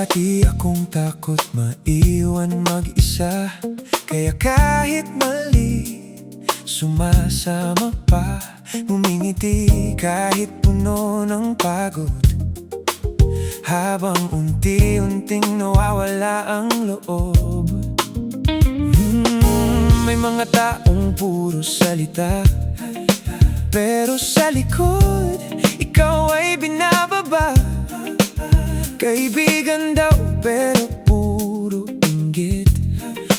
Dati akong takot maiwan mag-isa, kaya kahit mali, sumasama pa. Ngumingiti kahit puno ng pagod, habang unti-unting nawawala ang loob. May mga taong puro salita, pero sa likod, ikaw ay binababa. Kaibigan daw pero puro inggit.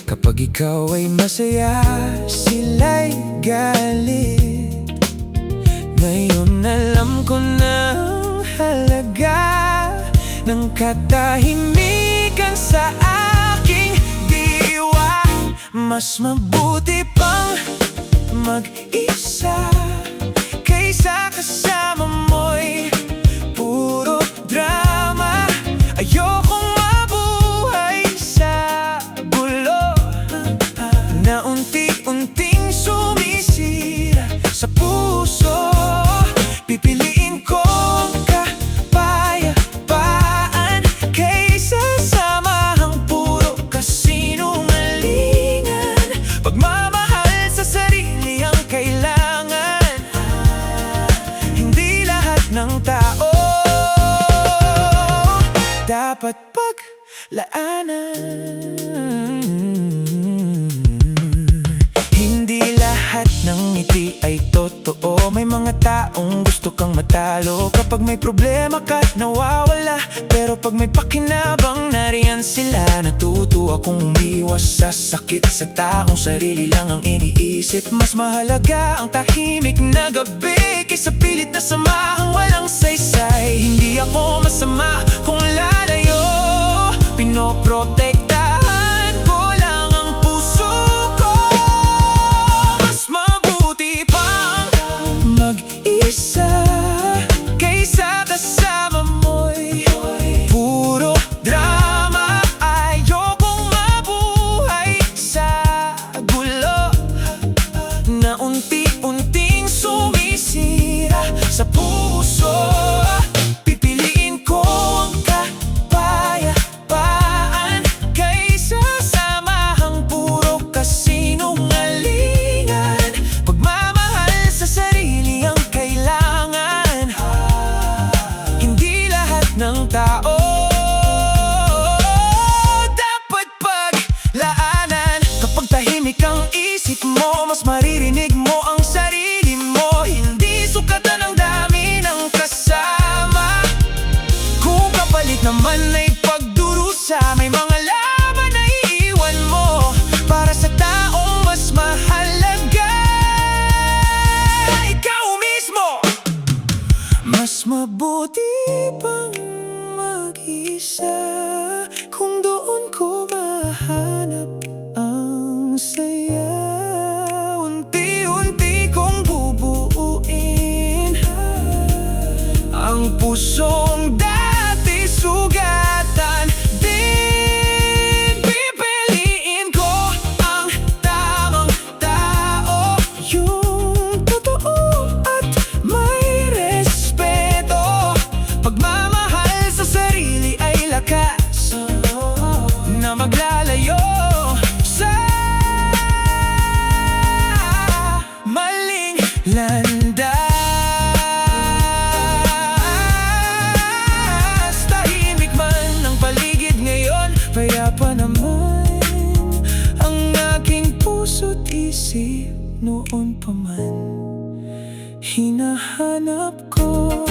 Kapag ikaw ay masaya, sila'y galit. Ngayon alam ko na ang halaga ng katahimikan sa aking diwa. Mas mabuti pang mag-isa kaysa kasama mo'y puro drama. Ayokong mabuhay sa gulo na unti-unting sumisira sa puso. Pipiliin ko ang kapayapaan kaysa samahang puro kasinungalingan. Pagmamahal sa sarili ang kailangan, hindi lahat ng tao dapat paglaanan. Hindi lahat ng ngiti ay totoo. May mga taong gusto kang matalo. Kapag may problema ka, nawawala. Pero pag may pakinabang, nariyan sila. Natuto akong umiwas sa sakit. Sa taong sarili lang ang iniisip. Mas mahalaga ang tahimik na gabi kaysa pilit na samahang walang saysay. Hindi ako masama kung lalayo, pinoprotektahan ko lang ang puso ko. Mas mabuti pang mag-isa kaysa kasama mo'y puro drama. Ayokong mabuhay sa gulo na unti-unting sumisira sa puso. Pipiliin ko ang kapayapaan kaysa samahang puro kasinungalingan. Pagmamahal sa sarili ang kailangan, hindi lahat ng tao dapat paglaanan. Kapag tahimik ang isip mo, mas maririnig mo ang sarili mo. Hindi sukatan ang dami ng kasama kung kapalit naman ay pagdurusa. May mga laban na iiwan mo para sa taong mas mahalaga, ikaw mismo. Mas mabuti pang mag-isa kung doon ko mahanap ang saya. Unti-unti kong bubuuin ang pusong dati sugatan din. Pipiliin ko ang tamang tao, yung totoo at may respeto. Pagmamahal sa sarili ay lakas na maglalayo sa maling landas. Tahimik man ang paligid ngayon, payapa naman ang aking puso't isip. Noon pa man hinahanap ko